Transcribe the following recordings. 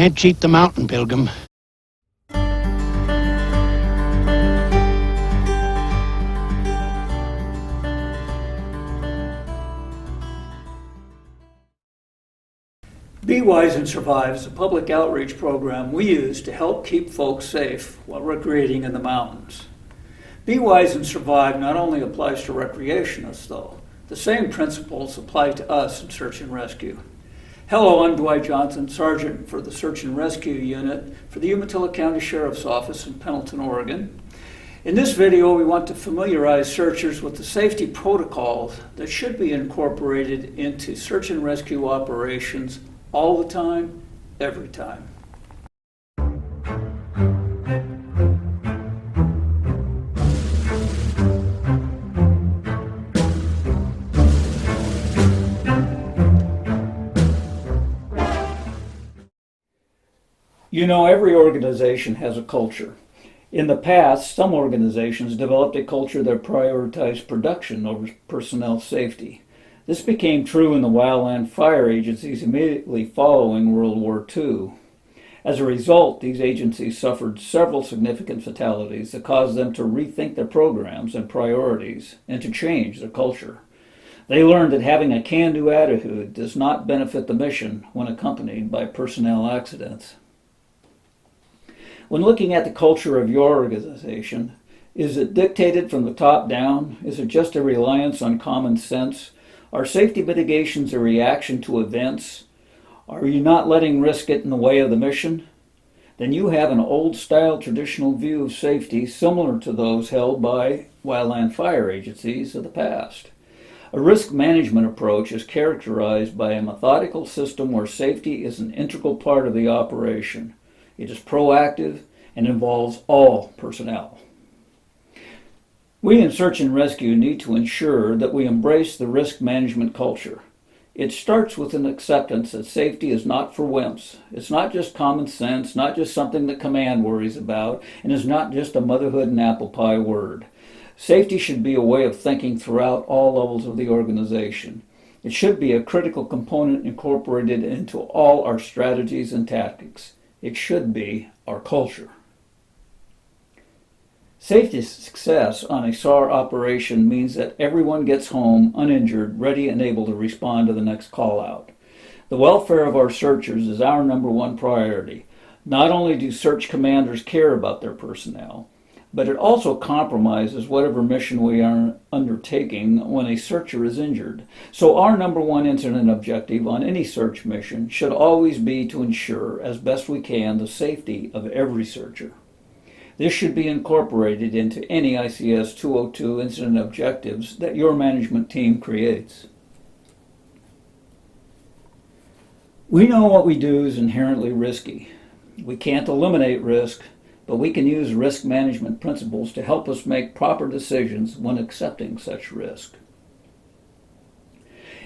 Can't cheat the mountain, Pilgrim. Be Wise and Survive is a public outreach program we use to help keep folks safe while recreating in the mountains. Be Wise and Survive not only applies to recreationists, though. The same principles apply to us in search and rescue. Hello, I'm Dwight Johnson, Sergeant for the Search and Rescue Unit for the Umatilla County Sheriff's Office in Pendleton, Oregon. In this video, we want to familiarize searchers with the safety protocols that should be incorporated into search and rescue operations all the time, every time. You know, every organization has a culture. In the past, some organizations developed a culture that prioritized production over personnel safety. This became true in the wildland fire agencies immediately following World War II. As a result, these agencies suffered several significant fatalities that caused them to rethink their programs and priorities and to change their culture. They learned that having a can-do attitude does not benefit the mission when accompanied by personnel accidents. When looking at the culture of your organization, is it dictated from the top down? Is it just a reliance on common sense? Are safety mitigations a reaction to events? Are you not letting risk get in the way of the mission? Then you have an old-style traditional view of safety similar to those held by wildland fire agencies of the past. A risk management approach is characterized by a methodical system where safety is an integral part of the operation. It is proactive and involves all personnel. We in Search and Rescue need to ensure that we embrace the risk management culture. It starts with an acceptance that safety is not for wimps. It's not just common sense, not just something that command worries about, and is not just a motherhood and apple pie word. Safety should be a way of thinking throughout all levels of the organization. It should be a critical component incorporated into all our strategies and tactics. It should be our culture. Safety success on a SAR operation means that everyone gets home uninjured, ready and able to respond to the next call out. The welfare of our searchers is our number one priority. Not only do search commanders care about their personnel, but it also compromises whatever mission we are undertaking when a searcher is injured. So our number one incident objective on any search mission should always be to ensure, as best we can, the safety of every searcher. This should be incorporated into any ICS 202 incident objectives that your management team creates. We know what we do is inherently risky. We can't eliminate risk, but we can use risk management principles to help us make proper decisions when accepting such risk.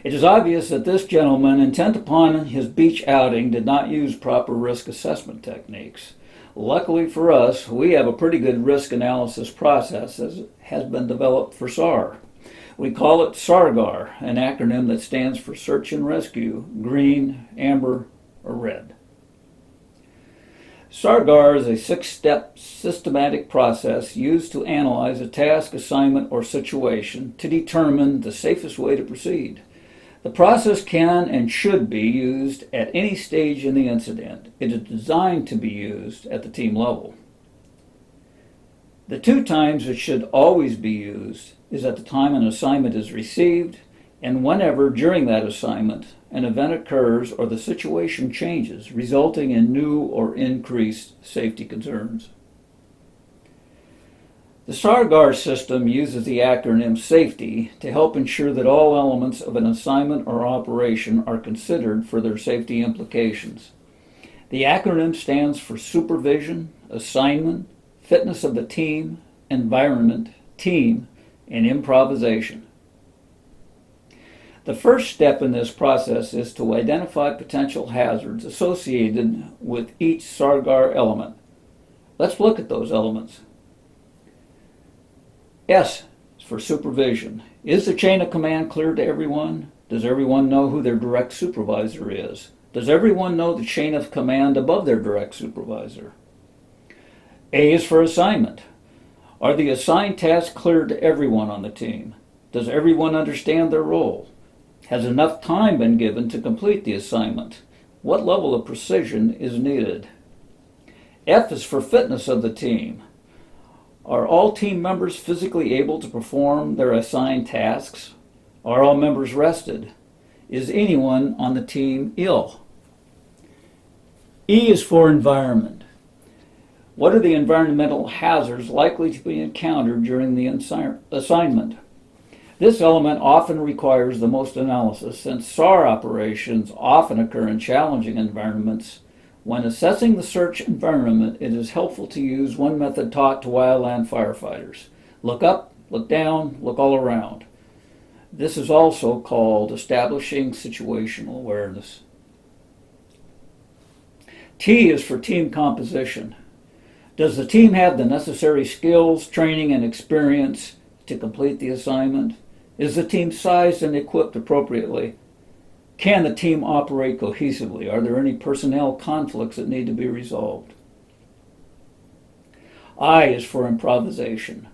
It is obvious that this gentleman, intent upon his beach outing, did not use proper risk assessment techniques. Luckily for us, we have a pretty good risk analysis process that has been developed for SAR. We call it SAR-GAR, an acronym that stands for Search and Rescue, Green, Amber, or Red. SAR-GAR is a 6-step systematic process used to analyze a task, assignment, or situation to determine the safest way to proceed. The process can and should be used at any stage in the incident. It is designed to be used at the team level. The two times it should always be used is at the time an assignment is received and whenever during that assignment an event occurs or the situation changes, resulting in new or increased safety concerns. The SAR-GAR system uses the acronym SAFETY to help ensure that all elements of an assignment or operation are considered for their safety implications. The acronym stands for supervision, assignment, fitness of the team, environment, team, and improvisation. The first step in this process is to identify potential hazards associated with each SAR-GAR element. Let's look at those elements. S is for supervision. Is the chain of command clear to everyone? Does everyone know who their direct supervisor is? Does everyone know the chain of command above their direct supervisor? A is for assignment. Are the assigned tasks clear to everyone on the team? Does everyone understand their role? Has enough time been given to complete the assignment? What level of precision is needed? F is for fitness of the team. Are all team members physically able to perform their assigned tasks? Are all members rested? Is anyone on the team ill? E is for environment. What are the environmental hazards likely to be encountered during the assignment? This element often requires the most analysis, since SAR operations often occur in challenging environments. When assessing the search environment, it is helpful to use one method taught to wildland firefighters. Look up, look down, look all around. This is also called establishing situational awareness. T is for team composition. Does the team have the necessary skills, training, and experience to complete the assignment? Is the team sized and equipped appropriately? Can the team operate cohesively? Are there any personnel conflicts that need to be resolved? I is for improvisation.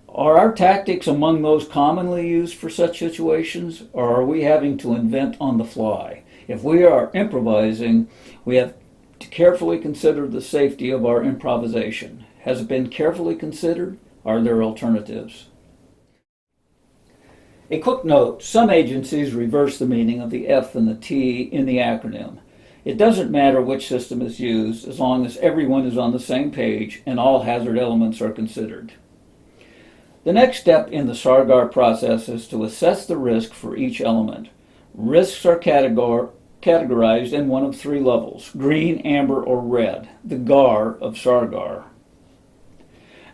Are our tactics among those commonly used for such situations, or are we having to invent on the fly? If we are improvising, we have to carefully consider the safety of our improvisation. Has it been carefully considered? Are there alternatives? A quick note, some agencies reverse the meaning of the F and the T in the acronym. It doesn't matter which system is used as long as everyone is on the same page and all hazard elements are considered. The next step in the SAR-GAR process is to assess the risk for each element. Risks are categorized in one of three levels: green, amber, or red, the GAR of SAR-GAR.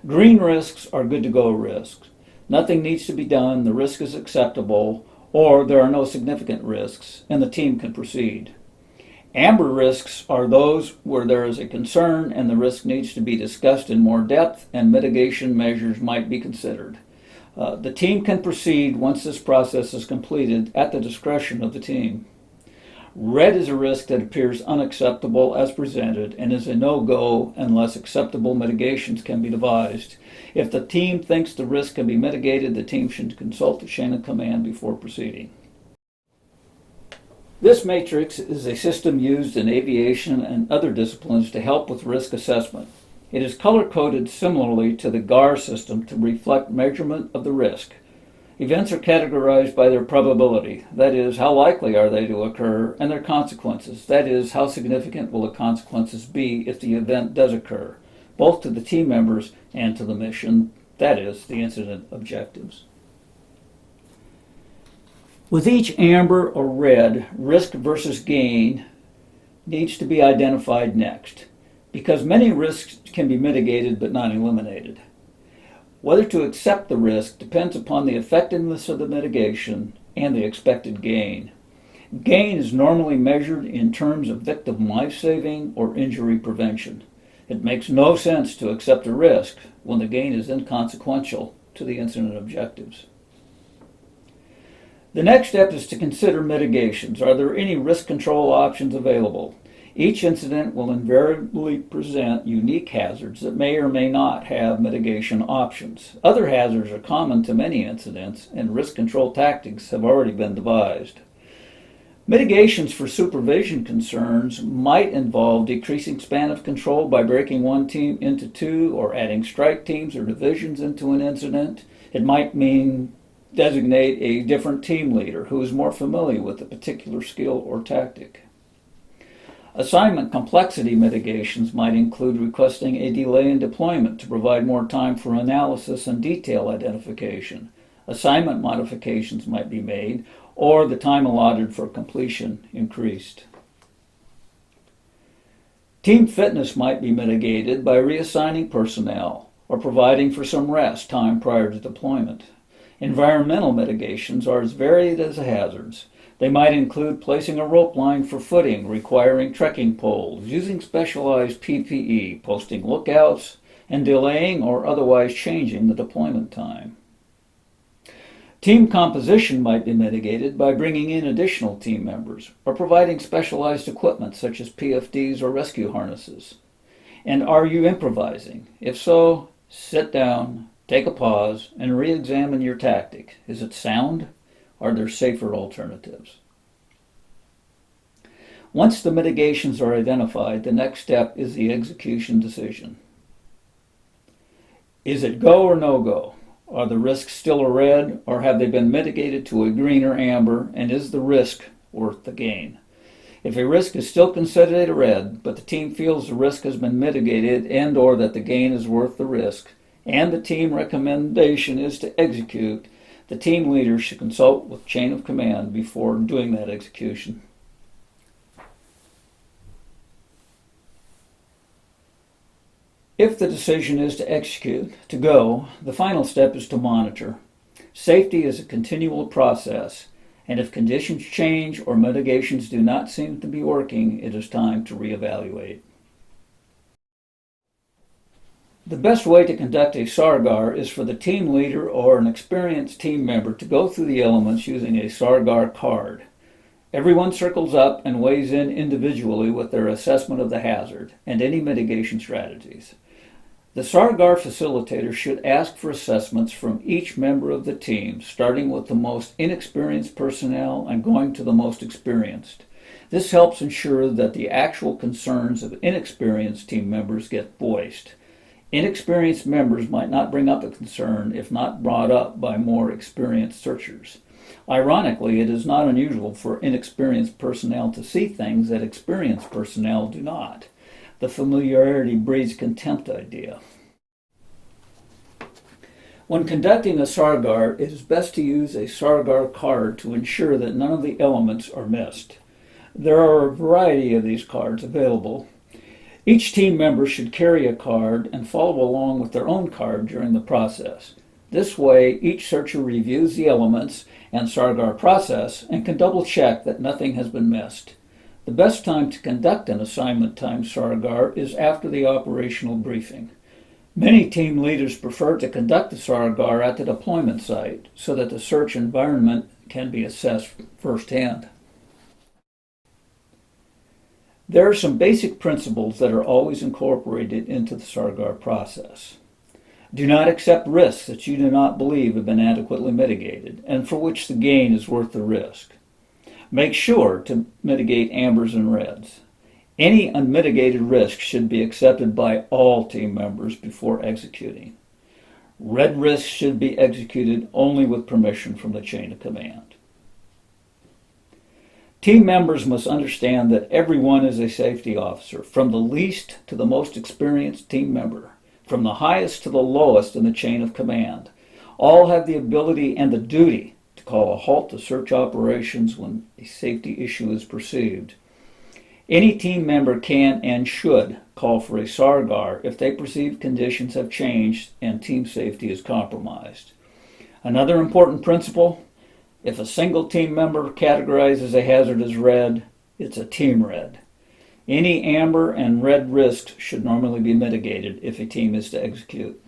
Green risks are good-to-go risks. Nothing needs to be done, the risk is acceptable, or there are no significant risks, and the team can proceed. Amber risks are those where there is a concern and the risk needs to be discussed in more depth and mitigation measures might be considered. The team can proceed once this process is completed at the discretion of the team. Red is a risk that appears unacceptable as presented and is a no-go unless acceptable mitigations can be devised. If the team thinks the risk can be mitigated, the team should consult the chain of command before proceeding. This matrix is a system used in aviation and other disciplines to help with risk assessment. It is color-coded similarly to the GAR system to reflect measurement of the risk. Events are categorized by their probability, that is, how likely are they to occur, and their consequences, that is, how significant will the consequences be if the event does occur, both to the team members and to the mission, that is, the incident objectives. With each amber or red, risk versus gain needs to be identified next, because many risks can be mitigated but not eliminated. Whether to accept the risk depends upon the effectiveness of the mitigation and the expected gain. Gain is normally measured in terms of victim life-saving or injury prevention. It makes no sense to accept a risk when the gain is inconsequential to the incident objectives. The next step is to consider mitigations. Are there any risk control options available? Each incident will invariably present unique hazards that may or may not have mitigation options. Other hazards are common to many incidents, and risk control tactics have already been devised. Mitigations for supervision concerns might involve decreasing span of control by breaking one team into two or adding strike teams or divisions into an incident. It might mean designate a different team leader who is more familiar with a particular skill or tactic. Assignment complexity mitigations might include requesting a delay in deployment to provide more time for analysis and detail identification. Assignment modifications might be made, or the time allotted for completion increased. Team fitness might be mitigated by reassigning personnel or providing for some rest time prior to deployment. Environmental mitigations are as varied as the hazards. They might include placing a rope line for footing, requiring trekking poles, using specialized PPE, posting lookouts, and delaying or otherwise changing the deployment time. Team composition might be mitigated by bringing in additional team members or providing specialized equipment such as PFDs or rescue harnesses. And are you improvising? If so, sit down, take a pause, and re-examine your tactic. Is it sound? Are there safer alternatives? Once the mitigations are identified, the next step is the execution decision. Is it go or no go? Are the risks still a red, or have they been mitigated to a green or amber, and is the risk worth the gain? If a risk is still considered a red, but the team feels the risk has been mitigated and or that the gain is worth the risk, and the team recommendation is to execute, the team leader should consult with chain of command before doing that execution. If the decision is to execute, to go, the final step is to monitor. Safety is a continual process, and if conditions change or mitigations do not seem to be working, it is time to reevaluate. The best way to conduct a SAR-GAR is for the team leader or an experienced team member to go through the elements using a SAR-GAR card. Everyone circles up and weighs in individually with their assessment of the hazard and any mitigation strategies. The SAR-GAR facilitator should ask for assessments from each member of the team, starting with the most inexperienced personnel and going to the most experienced. This helps ensure that the actual concerns of inexperienced team members get voiced. Inexperienced members might not bring up a concern if not brought up by more experienced searchers. Ironically, it is not unusual for inexperienced personnel to see things that experienced personnel do not. The familiarity breeds contempt idea. When conducting a SAR-GAR, it is best to use a SAR-GAR card to ensure that none of the elements are missed. There are a variety of these cards available. Each team member should carry a card and follow along with their own card during the process. This way, each searcher reviews the elements and SAR-GAR process and can double check that nothing has been missed. The best time to conduct an assignment time SAR-GAR is after the operational briefing. Many team leaders prefer to conduct the SAR-GAR at the deployment site so that the search environment can be assessed firsthand. There are some basic principles that are always incorporated into the SAR-GAR process. Do not accept risks that you do not believe have been adequately mitigated and for which the gain is worth the risk. Make sure to mitigate ambers and reds. Any unmitigated risk should be accepted by all team members before executing. Red risks should be executed only with permission from the chain of command. Team members must understand that everyone is a safety officer, from the least to the most experienced team member, from the highest to the lowest in the chain of command. All have the ability and the duty to call a halt to search operations when a safety issue is perceived. Any team member can and should call for a SAR-GAR if they perceive conditions have changed and team safety is compromised. Another important principle: if a single team member categorizes a hazard as red, it's a team red. Any amber and red risks should normally be mitigated if a team is to execute.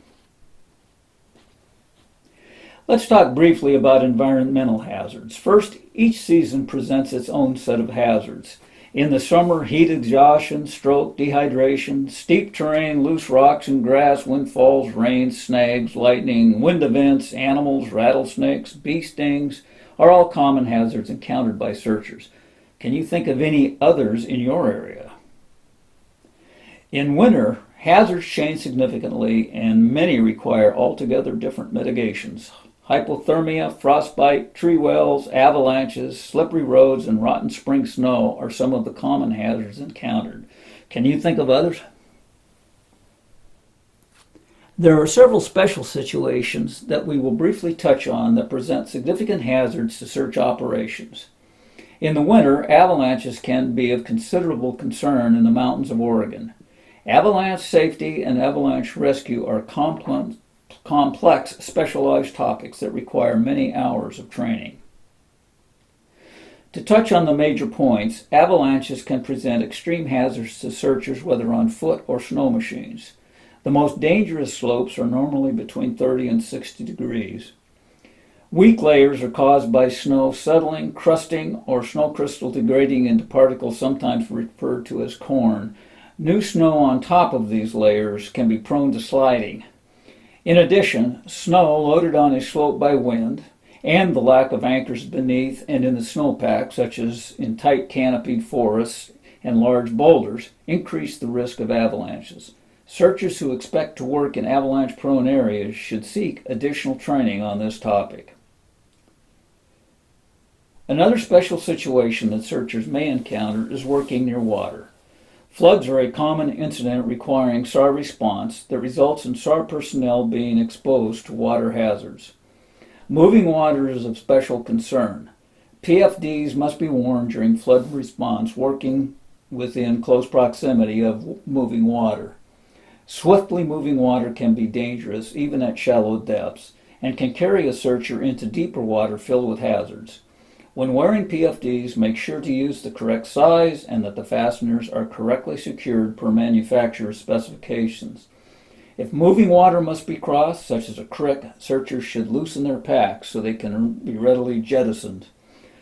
Let's talk briefly about environmental hazards. First, each season presents its own set of hazards. In the summer, heat exhaustion, stroke, dehydration, steep terrain, loose rocks and grass, windfalls, rain, snags, lightning, wind events, animals, rattlesnakes, bee stings are all common hazards encountered by searchers. Can you think of any others in your area? In winter, hazards change significantly and many require altogether different mitigations. Hypothermia, frostbite, tree wells, avalanches, slippery roads, and rotten spring snow are some of the common hazards encountered. Can you think of others? There are several special situations that we will briefly touch on that present significant hazards to search operations. In the winter, avalanches can be of considerable concern in the mountains of Oregon. Avalanche safety and avalanche rescue are complex, specialized topics that require many hours of training. To touch on the major points, avalanches can present extreme hazards to searchers whether on foot or snow machines. The most dangerous slopes are normally between 30 and 60 degrees. Weak layers are caused by snow settling, crusting, or snow crystal degrading into particles sometimes referred to as corn. New snow on top of these layers can be prone to sliding. In addition, snow loaded on a slope by wind and the lack of anchors beneath and in the snowpack, such as in tight canopied forests and large boulders, increase the risk of avalanches. Searchers who expect to work in avalanche-prone areas should seek additional training on this topic. Another special situation that searchers may encounter is working near water. Floods are a common incident requiring SAR response that results in SAR personnel being exposed to water hazards. Moving water is of special concern. PFDs must be worn during flood response working within close proximity of moving water. Swiftly moving water can be dangerous even at shallow depths and can carry a searcher into deeper water filled with hazards. When wearing PFDs, make sure to use the correct size and that the fasteners are correctly secured per manufacturer's specifications. If moving water must be crossed, such as a creek, searchers should loosen their packs so they can be readily jettisoned.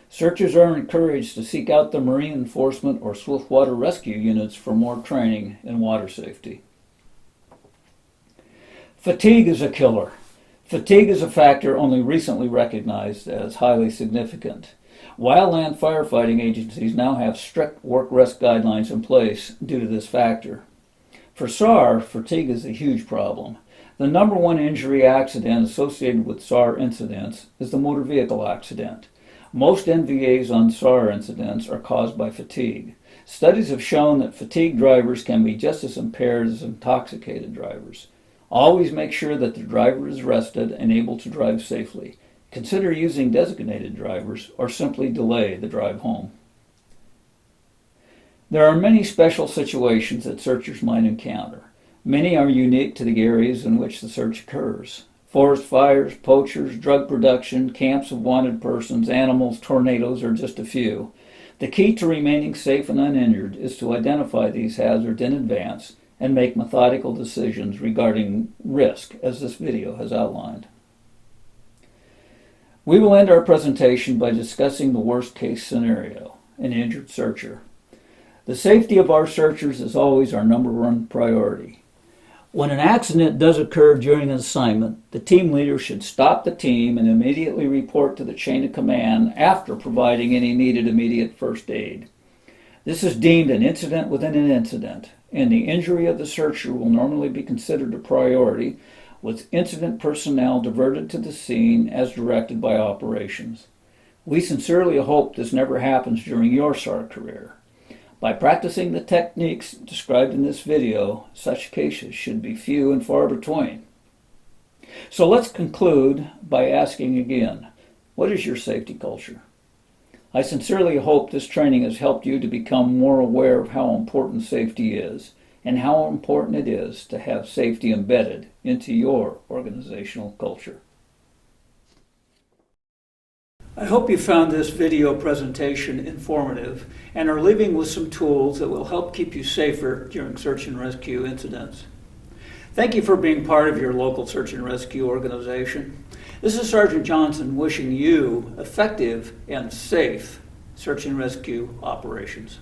Searchers are encouraged to seek out the Marine Enforcement or Swiftwater Rescue units for more training in water safety. Fatigue is a killer. Fatigue is a factor only recently recognized as highly significant. Wildland firefighting agencies now have strict work rest guidelines in place due to this factor. For SAR, fatigue is a huge problem. The number one injury accident associated with SAR incidents is the motor vehicle accident. Most NVAs on SAR incidents are caused by fatigue. Studies have shown that fatigued drivers can be just as impaired as intoxicated drivers. Always make sure that the driver is rested and able to drive safely. Consider using designated drivers or simply delay the drive home. There are many special situations that searchers might encounter. Many are unique to the areas in which the search occurs. Forest fires, poachers, drug production, camps of wanted persons, animals, tornadoes are just a few. The key to remaining safe and uninjured is to identify these hazards in advance and make methodical decisions regarding risk, as this video has outlined. We will end our presentation by discussing the worst-case scenario, an injured searcher. The safety of our searchers is always our number one priority. When an accident does occur during an assignment, the team leader should stop the team and immediately report to the chain of command after providing any needed immediate first aid. This is deemed an incident within an incident, and the injury of the searcher will normally be considered a priority, with incident personnel diverted to the scene as directed by operations. We sincerely hope this never happens during your SAR career. By practicing the techniques described in this video, such cases should be few and far between. So let's conclude by asking again, what is your safety culture? I sincerely hope this training has helped you to become more aware of how important safety is and how important it is to have safety embedded into your organizational culture. I hope you found this video presentation informative and are leaving with some tools that will help keep you safer during search and rescue incidents. Thank you for being part of your local search and rescue organization. This is Sergeant Johnson wishing you effective and safe search and rescue operations.